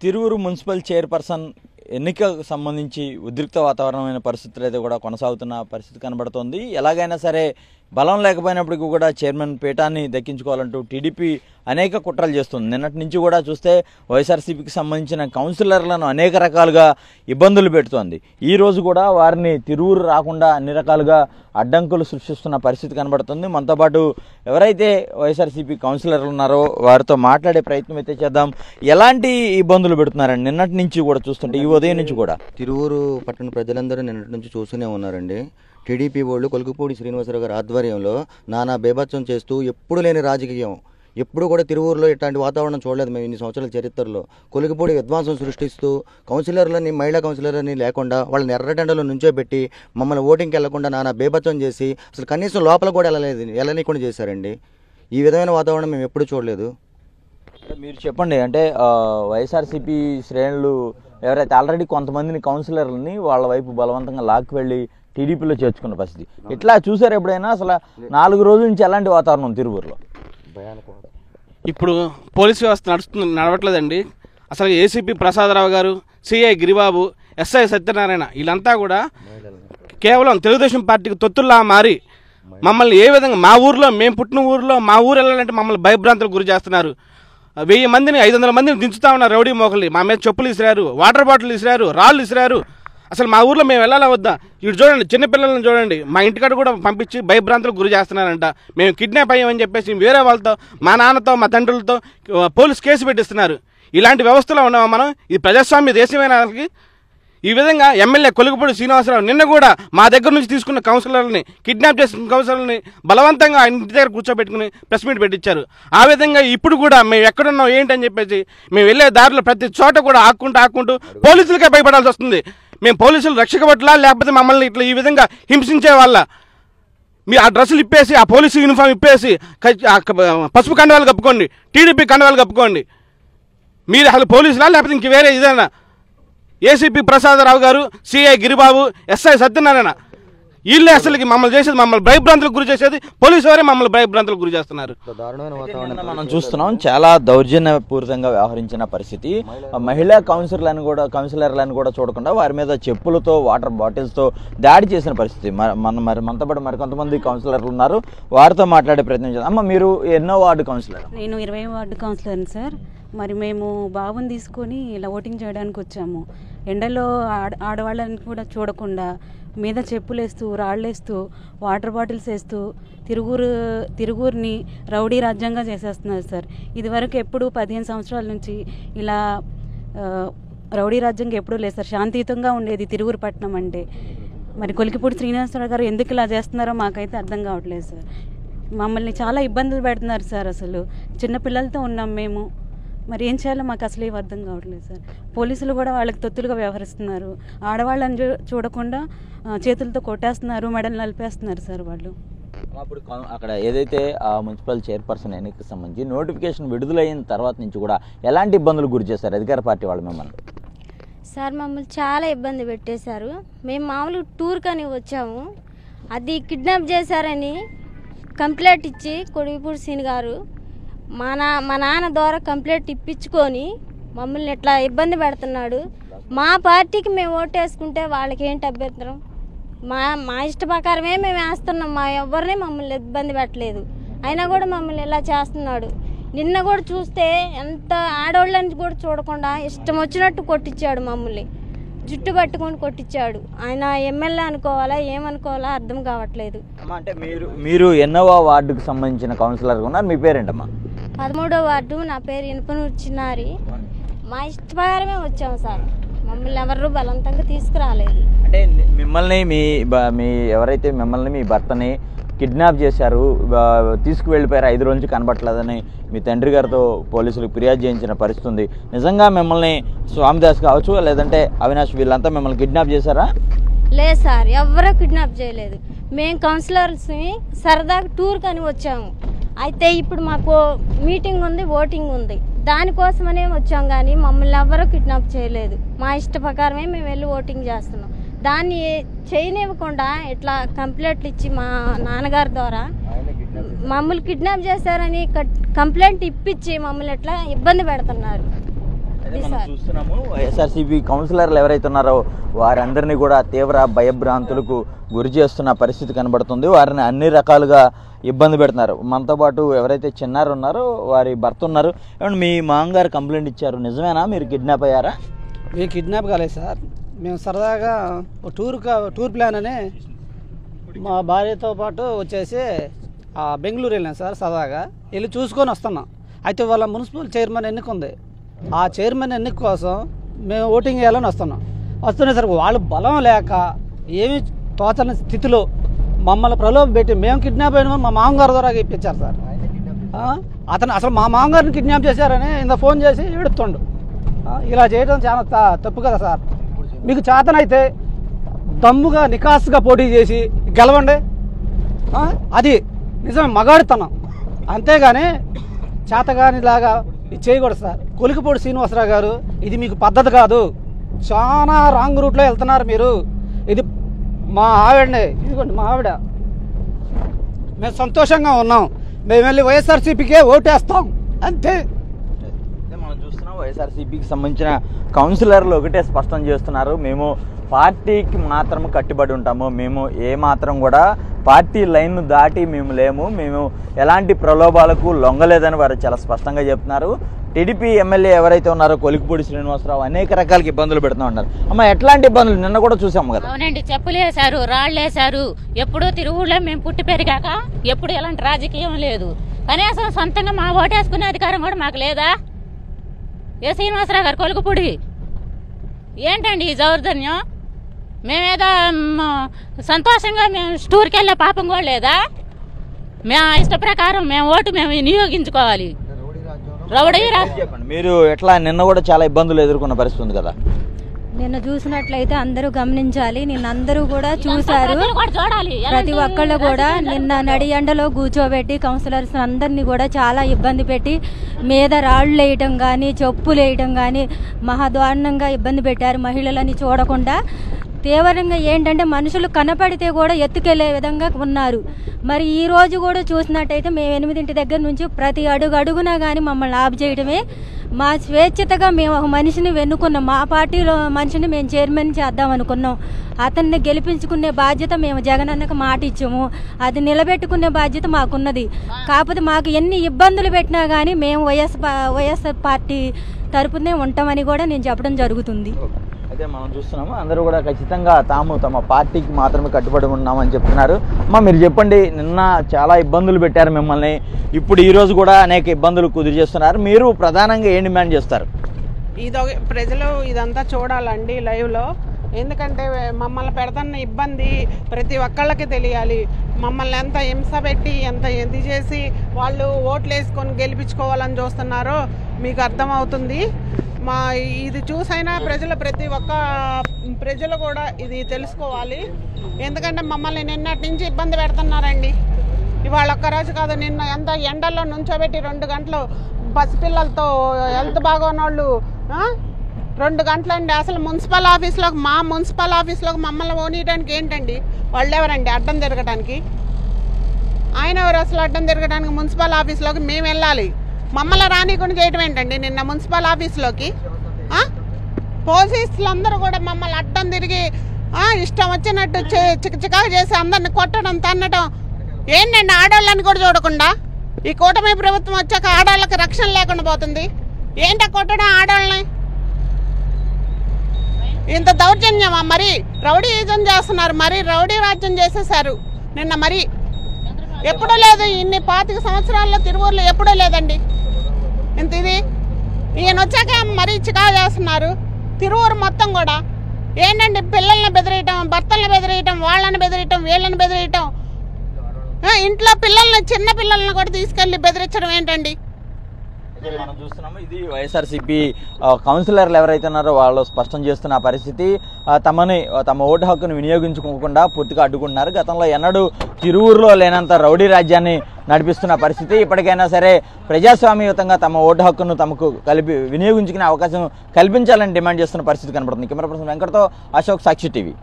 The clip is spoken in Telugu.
తిరువురు మున్సిపల్ చైర్పర్సన్ ఎన్నికకు సంబంధించి ఉద్రిక్త వాతావరణమైన పరిస్థితులు అయితే కూడా కొనసాగుతున్న పరిస్థితి కనబడుతోంది. ఎలాగైనా సరే బలం లేకపోయినప్పటికీ కూడా చైర్మన్ పీఠాన్ని దక్కించుకోవాలంటూ టీడీపీ అనేక కుట్రలు చేస్తుంది. నిన్నటి నుంచి కూడా చూస్తే వైఎస్ఆర్సీపీకి సంబంధించిన కౌన్సిలర్లను అనేక రకాలుగా ఇబ్బందులు పెడుతోంది. ఈ రోజు కూడా వారిని తిరువురు రాకుండా అన్ని రకాలుగా అడ్డంకులు సృష్టిస్తున్న పరిస్థితి కనబడుతుంది. మనతో పాటు ఎవరైతే వైఎస్ఆర్సీపీ కౌన్సిలర్లు ఉన్నారో వారితో మాట్లాడే ప్రయత్నం అయితే చేద్దాం. ఎలాంటి ఇబ్బందులు పెడుతున్నారండి నిన్నటి నుంచి కూడా చూస్తుంటే, ఈ ఉదయం నుంచి కూడా? తిరువురు పట్టణ ప్రజలందరూ నిన్నటి నుంచి చూస్తూనే ఉన్నారండి. టీడీపీ వాళ్ళు కొలుకుపూడి శ్రీనివాసరావు గారి ఆధ్వర్యంలో నానా బేభత్సం చేస్తూ ఎప్పుడు లేని రాజకీయం, ఎప్పుడు కూడా తిరువూరులో ఇట్లాంటి వాతావరణం చూడలేదు మేము ఇన్ని సంవత్సరాల చరిత్రలో. కొలుకుపూడి విధ్వంసం సృష్టిస్తూ కౌన్సిలర్లని, మహిళా కౌన్సిలర్లని లేకుండా వాళ్ళని ఎర్రటెండలో నుంచోబెట్టి మమ్మల్ని ఓటింగ్కి వెళ్లకుండా నానా బేభత్సం చేసి అసలు కనీసం లోపల కూడా వెళ్ళనీయకుండా చేశారండి. ఈ విధమైన వాతావరణం మేము ఎప్పుడు చూడలేదు. మీరు చెప్పండి, అంటే వైఎస్ఆర్సీపీ శ్రేణులు ఎవరైతే ఆల్రెడీ కొంతమందిని కౌన్సిలర్లని వాళ్ళ వైపు బలవంతంగా లాక్కి వెళ్ళి టీడీపీలో చేర్చుకున్న పరిస్థితి ఇట్లా చూసారు ఎప్పుడైనా? అసలు 4 రోజుల నుంచి ఎలాంటి వాతావరణం తిరువూరులో? ఇప్పుడు పోలీస్ వ్యవస్థ నడవట్లేదండి. అసలు ఏసీపీ ప్రసాదరావు గారు, సిఐ గిరిబాబు, ఎస్ఐ సత్యనారాయణ వీళ్ళంతా కూడా కేవలం తెలుగుదేశం పార్టీకి తొత్తుల్లా మారి మమ్మల్ని ఏ విధంగా మా ఊర్లో, మేము పుట్టిన ఊర్లో మా ఊరు వెళ్ళాలంటే మమ్మల్ని భయభ్రాంతులకు గురి చేస్తున్నారు. 1000 మందిని 500 మందిని దించుతా ఉన్నారు రౌడీ మోకల్ని. మా మీద చెప్పులు ఇసిరారు, వాటర్ బాటిల్ ఇసిరారు, రాళ్ళు ఇసిరారు. అసలు మా ఊర్లో మేము వెళ్ళాలా వద్దా? ఇటు చూడండి, చిన్నపిల్లలను చూడండి, మా ఇంటికాడ కూడా పంపించి భయభ్రాంతులకు గురి చేస్తున్నారంట. మేము కిడ్నాప్ అయ్యామని చెప్పేసి వేరే వాళ్ళతో, మా నాన్నతో, మా తండ్రులతో పోలీసు కేసు పెట్టిస్తున్నారు. ఇలాంటి వ్యవస్థలో ఉన్నామా మనం? ఇది ప్రజాస్వామ్య దేశమైన వాళ్ళకి ఈ విధంగా ఎమ్మెల్యే కొలుకుపూడి శ్రీనివాసరావు నిన్న కూడా మా దగ్గర నుంచి తీసుకున్న కౌన్సిలర్ని, కిడ్నాప్ చేసిన కౌన్సిలర్ని బలవంతంగా ఇంటి దగ్గర కూర్చోబెట్టుకుని ప్రెస్ మీట్ పెట్టించారు. ఆ విధంగా ఇప్పుడు కూడా మేము ఎక్కడున్నాం ఏంటని చెప్పేసి మేము వెళ్ళే దారిలో ప్రతి చోట కూడా ఆక్కుంటూ పోలీసులకే భయపడాల్సి వస్తుంది. మేము పోలీసులు రక్షకబట్లా, లేకపోతే మమ్మల్ని ఇట్లా ఈ విధంగా హింసించే వాళ్ళ? మీ ఆ డ్రెస్సులు ఇప్పేసి, ఆ పోలీసు యూనిఫామ్ ఇప్పేసి పసుపు కండవాలు కప్పుకోండి, టీడీపీ కండవాలు కప్పుకోండి. మీరు అసలు పోలీసులా లేకపోతే ఇంక వేరే ఇదేనా? ఏసీపీ ప్రసాదరావు గారు, సిఐ గిరిబాబు, ఎస్ఐ సత్యనారాయణ వీళ్ళే అసలుకి మమ్మల్ని చేసేది, మమ్మల్ని భయభ్రాంతులకు గురి చేసేది పోలీసు వారే మమ్మల్ని భయభ్రాంతులకు గురి చేస్తున్నారు. మనం చూస్తున్నాం చాలా దౌర్జన్యపూరితంగా వ్యవహరించిన పరిస్థితి. మహిళా కౌన్సిలర్లను కూడా చూడకుండా వారి మీద చెప్పులతో, వాటర్ బాటిల్స్తో దాడి చేసిన పరిస్థితి. మనతో పాటు మరికొంతమంది కౌన్సిలర్లు ఉన్నారు, వారితో మాట్లాడే ప్రయత్నం చేద్దాం. అమ్మ, మీరు ఎన్నో వార్డు కౌన్సిలర్? నేను 20వ వార్డు కౌన్సిలర్ని సార్. మరి మేము బాబుని తీసుకొని ఇలా ఓటింగ్ చేయడానికి వచ్చాము. ఎండలో ఆడవాళ్ళని కూడా చూడకుండా మీద చెప్పులేస్తూ, రాళ్ళేస్తూ, వాటర్ బాటిల్స్ వేస్తూ తిరువూరుని రౌడీ రాజ్యంగా చేసేస్తున్నారు సార్. ఇదివరకు ఎప్పుడు 15 సంవత్సరాల నుంచి ఇలా రౌడీ రాజ్యంగా ఎప్పుడూ లేదు సార్. శాంతియుతంగా ఉండేది తిరువూరు పట్టణం అంటే. మరి కొలికిపూడి శ్రీనివాసరావు గారు ఎందుకు ఇలా చేస్తున్నారో మాకైతే అర్థం కావట్లేదు సార్. మమ్మల్ని చాలా ఇబ్బందులు పెడుతున్నారు సార్. అసలు చిన్నపిల్లలతో ఉన్నాం మేము. మరి ఏం చేయాలో మాకు అసలు ఏం అర్థం కావట్లేదు సార్. పోలీసులు కూడా వాళ్ళకి తొత్తులుగా వ్యవహరిస్తున్నారు. ఆడవాళ్ళని చూడకుండా చేతులతో కొట్టేస్తున్నారు, మెడలు నలిపేస్తున్నారు సార్ వాళ్ళు. అప్పుడు అక్కడ ఏదైతే ఆ మున్సిపల్ చైర్పర్సన్ ఎన్నికకి సంబంధించి నోటిఫికేషన్ విడుదలైన తర్వాత నుంచి కూడా ఎలాంటి ఇబ్బందులు గురి చేశారు అధికార పార్టీ వాళ్ళు మిమ్మల్ని? సార్ మమ్మల్ని చాలా ఇబ్బంది పెట్టేశారు. మేము మామూలుగా టూర్ కానీ వచ్చాము, అది కిడ్నాప్ చేశారని కంప్లైంట్ ఇచ్చి కొడిపూడి సీని గారు మా నాన్న ద్వారా కంప్లైంట్ ఇప్పించుకొని మమ్మల్ని ఇట్లా ఇబ్బంది పెడుతున్నాడు. మా పార్టీకి మేము ఓటేసుకుంటే వాళ్ళకి ఏంటి అభ్యంతరం? మా ఇష్ట ప్రకారమే మేము వేస్తున్నాం. ఎవరిని మమ్మల్ని ఇబ్బంది పెట్టలేదు. అయినా కూడా మమ్మల్ని ఇలా చేస్తున్నాడు. నిన్న కూడా చూస్తే ఎంత ఆడవాళ్ళని కూడా చూడకుండా ఇష్టం వచ్చినట్టు కొట్టించాడు. మమ్మల్ని జుట్టు పట్టుకొని కొట్టించాడు. ఆయన ఎమ్మెల్యే అనుకోవాలా ఏమనుకోవాలా అర్థం కావట్లేదు. అంటే మీరు ఎన్నోవా వార్డుకు సంబంధించిన కౌన్సిలర్ ఉన్నారు, మీ పేరేంటమ్మా? 13వ వార్డు. నా పేరు ఇనుపనూరు చిన్నారి. మా ఇష్టప్రకారమే వచ్చాము సార్. మమ్మల్ని ఎవరు బలవంతంగా తీసుకురాలేదు. అంటే మిమ్మల్ని మీ ఎవరైతే మిమ్మల్ని, మీ భర్తని కిడ్నాప్ చేశారు, తీసుకువెళ్ళిపోయారు, 5 రోజుల నుంచి కనబట్టలేదని మీ తండ్రి గారితో పోలీసులకు ఫిర్యాదు చేయించిన పరిస్థితి ఉంది. నిజంగా మిమ్మల్ని స్వామిదాస్ కావచ్చు, లేదంటే అవినాష్ వీళ్ళంతా మిమ్మల్ని కిడ్నాప్ చేశారా? లేదు సార్, ఎవరూ కిడ్నాప్ చేయలేదు. మేము కౌన్సిలర్స్ని సరదాగా టూర్ కానీ వచ్చాము. అయితే ఇప్పుడు మాకు మీటింగ్ ఉంది, ఓటింగ్ ఉంది, దానికోసమనే వచ్చాం. కానీ మమ్మల్ని ఎవరూ కిడ్నాప్ చేయలేదు. మా ఇష్ట ప్రకారమే మేము వెళ్ళి ఓటింగ్ చేస్తున్నాం. దాన్ని చేయనివ్వకుండా ఇట్లా కంప్లైంట్లు ఇచ్చి మా నాన్నగారి ద్వారా మమ్మల్ని కిడ్నాప్ చేశారని కంప్లైంట్ ఇప్పించి మమ్మల్ని ఇట్లా ఇబ్బంది పెడుతున్నారు. అది మనం సార్. చూస్తున్నాము వైఎస్ఆర్సీపీ కౌన్సిలర్లు ఎవరైతే ఉన్నారో వారందరినీ కూడా తీవ్ర భయభ్రాంతులకు గురి చేస్తున్న పరిస్థితి కనబడుతుంది. వారిని అన్ని రకాలుగా ఇబ్బంది పెడుతున్నారు. మనతో పాటు ఎవరైతే చిన్నారు ఉన్నారో వారి భర్త ఉన్నారు. ఏమంటే మీ మామగారు కంప్లైంట్ ఇచ్చారు, నిజమేనా? మీరు కిడ్నాప్ అయ్యారా? మేము కిడ్నాప్ కాలేదు సార్. మేము సరదాగా టూర్ ప్లాన్ అని మా భార్యతో పాటు వచ్చేసి బెంగళూరు వెళ్ళాం సార్. సరదాగా వెళ్ళి చూసుకొని వస్తున్నాం. అయితే వాళ్ళ మున్సిపల్ చైర్మన్ ఎన్నిక ఉంది. ఆ చైర్మన్ ఎన్నిక కోసం మేము ఓటింగ్ వేయాలని వస్తున్నసరికి వాళ్ళు బలం లేక ఏమి తోచని స్థితిలో మమ్మల్ని ప్రలోభ పెట్టి మేము కిడ్నాప్ అయిన మా మామగారు ద్వారా ఇప్పించారు సార్. అతను అసలు మా మామగారిని కిడ్నాప్ చేశారని ఇంత ఫోన్ చేసి ఏడుతుండు. ఇలా చేయడం చాలా తప్పు కదా సార్. మీకు చేతనైతే దమ్ముగా నికాస్గా పోటీ చేసి గెలవండి. అది నిజమే మగాడితనం. అంతేగాని చేతగానిలాగా ఇది చేయకూడదు సార్. కొలికిపూడి శ్రీనివాసరావు గారు, ఇది మీకు పద్ధతి కాదు. చాలా రాంగ్ రూట్లో వెళ్తున్నారు మీరు. ఇది మా ఆవిడనే, ఇదిగోండి మా ఆవిడ. మేము సంతోషంగా ఉన్నాం. మేము వెళ్ళి వైఎస్ఆర్సీపీకే ఓటేస్తాం అంతే. మనం చూస్తున్నాం వైఎస్ఆర్సీపీకి సంబంధించిన కౌన్సిలర్లు ఒకటే స్పష్టం చేస్తున్నారు, మేము పార్టీకి మాత్రం కట్టుబడి ఉంటాము, మేము ఏ మాత్రం కూడా పార్టీ లైన్ దాటి మేము లేము, మేము ఎలాంటి ప్రలోభాలకు లొంగలేదని వారు చాలా స్పష్టంగా చెప్తున్నారు. టీడీపీ ఎమ్మెల్యే ఎవరైతే ఉన్నారో కొలికిపూడి శ్రీనివాసరావు అనేక రకాల ఇబ్బందులు పెడుతూ ఉన్నారు. అమ్మ, ఎట్లాంటి ఇబ్బందులు నిన్న కూడా చూసాము కదా? అవునండి, చెప్పులేశారు, రాళ్ళేశారు. ఎప్పుడూ తిరుగుళ్ళో మేము పుట్టి పెరిగాక ఎప్పుడు ఎలాంటి రాజకీయం లేదు. కనీసం సొంతంగా మా ఓటేసుకునే అధికారం కూడా మాకు లేదా? ఏ శ్రీనివాసరావు గారు కొలికిపూడి ఏంటండి ఈ దౌర్జన్యం? మేమేదో సంతోషంగా మేము టూర్కి వెళ్ళే పాపం కూడా లేదా? మేము ఇష్ట ప్రకారం మేము ఓటు మేము వినియోగించుకోవాలి. చెప్పండి, మీరు ఎట్లా నిన్న కూడా చాలా ఇబ్బందులు ఎదుర్కొన్న పరిస్థితి ఉంది కదా? నిన్న చూసినట్లయితే అందరూ గమనించాలి. నిన్న అందరూ కూడా చూశారు. ప్రతి ఒక్కళ్ళు కూడా నిన్న నడి ఎండలో కూర్చోబెట్టి కౌన్సిలర్స్ అందరినీ కూడా చాలా ఇబ్బంది పెట్టి మీద రాళ్ళు వేయటం కానీ చెప్పులు వేయటం కానీ మహాదారుణంగా ఇబ్బంది పెట్టారు. మహిళలని చూడకుండా తీవ్రంగా ఏంటంటే మనుషులు కనపడితే కూడా ఎత్తుకెళ్లే విధంగా ఉన్నారు. మరి ఈ రోజు కూడా చూసినట్టయితే మేము 8 దగ్గర నుంచి ప్రతి అడుగునా కానీ మమ్మల్ని ఆపు చేయడమే. మా స్వేచ్ఛతగా మేము ఒక మనిషిని వెన్నుకున్నాం. మా పార్టీలో మనిషిని మేము చైర్మన్ చేద్దాం అనుకున్నాం. అతన్ని గెలిపించుకునే బాధ్యత మేము జగనన్నకు మాట ఇచ్చాము. అది నిలబెట్టుకునే బాధ్యత మాకున్నది. కాకపోతే మాకు ఎన్ని ఇబ్బందులు పెట్టినా కానీ మేము వైఎస్ఆర్ పార్టీ తరపునే ఉంటామని కూడా నేను చెప్పడం జరుగుతుంది. అయితే మనం చూస్తున్నాము అందరూ కూడా ఖచ్చితంగా తాము తమ పార్టీకి మాత్రమే కట్టుబడి ఉన్నామని చెప్తున్నారు. అమ్మ, మీరు చెప్పండి, నిన్న చాలా ఇబ్బందులు పెట్టారు మిమ్మల్ని, ఇప్పుడు ఈ రోజు కూడా అనేక ఇబ్బందులు కుదిరి చేస్తున్నారు. మీరు ప్రధానంగా ఏం డిమాండ్ చేస్తారు? ప్రజలు ఇదంతా చూడాలండి లైవ్లో. ఎందుకంటే మమ్మల్ని పెడుతున్న ఇబ్బంది ప్రతి ఒక్కళ్ళకి తెలియాలి. మమ్మల్ని ఎంత హింస పెట్టి ఎంత ఇది చేసి వాళ్ళు ఓట్లు వేసుకొని గెలిపించుకోవాలని చూస్తున్నారో మీకు అర్థమవుతుంది. ఇది చూసైనా ప్రతి ఒక్క ప్రజలు కూడా ఇది తెలుసుకోవాలి. ఎందుకంటే మమ్మల్ని నిన్నటి నుంచి ఇబ్బంది పెడుతున్నారండి. ఇవాళ ఒక్కరోజు కాదు, నిన్న ఎంత ఎండల్లో నుంచోబెట్టి 2 గంటలు పసిపిల్లలతో హెల్త్ బాగోనోళ్ళు 2 గంటలండి. అసలు మా మున్సిపల్ ఆఫీస్లోకి మమ్మల్ని పోనీయడానికి ఏంటండి? వాళ్ళు ఎవరండి అడ్డం తిరగడానికి? ఆయన ఎవరు అసలు అడ్డం తిరగడానికి? మున్సిపల్ ఆఫీస్లోకి మేము వెళ్ళాలి, మమ్మల్ని రానికుండా చేయటం ఏంటండి? నిన్న మున్సిపల్ ఆఫీస్లోకి పోలీసులందరూ కూడా మమ్మల్ని అడ్డం తిరిగి ఇష్టం వచ్చినట్టు చికాకు చేసి అందరిని కొట్టడం తన్నడం ఏంటండి? ఆడవాళ్ళని కూడా చూడకుండా ఈ కూటమి ప్రభుత్వం వచ్చాక ఆడవాళ్ళకి రక్షణ లేకుండా పోతుంది. ఏంటో కొట్టడం ఆడవాళ్ళని? ఇంత దౌర్జన్యమా? మరి రౌడీజం చేస్తున్నారు, మరి రౌడీ రాజ్యం చేసేసారు నిన్న. మరి ఎప్పుడూ లేదు, ఇన్ని 25 సంవత్సరాల్లో తిరువూరులో ఎప్పుడూ లేదండి ఇంత ఇది. ఈయన వచ్చాక మరీ చికాకు చేస్తున్నారు తిరువూరు మొత్తం కూడా. ఏంటండి? పిల్లల్ని బెదిరియటం, భర్తలను బెదిరియటం, వాళ్ళని బెదిరియటం, వీళ్ళని బెదిరియటం, ఇంట్లో పిల్లల్ని చిన్న పిల్లల్ని కూడా తీసుకెళ్లి బెదిరించడం ఏంటండి? మనం చూస్తున్నాము ఇది వైఎస్ఆర్సీపీ కౌన్సిలర్లు ఎవరైతే ఉన్నారో వాళ్ళు స్పష్టం చేస్తున్న పరిస్థితి. తమ ఓటు హక్కును వినియోగించుకోకుండా పూర్తిగా అడ్డుకుంటున్నారు. గతంలో ఎన్నడూ తిరువూరులో లేనంత రౌడీ రాజ్యాన్ని నడిపిస్తున్న పరిస్థితి. ఇప్పటికైనా సరే ప్రజాస్వామ్యయుతంగా తమ ఓటు హక్కును తమకు వినియోగించుకునే అవకాశం కల్పించాలని డిమాండ్ చేస్తున్న పరిస్థితి కనబడుతుంది. కెమెరా పర్సన్ వెంకటతో అశోక్, సాక్షి టీవీ.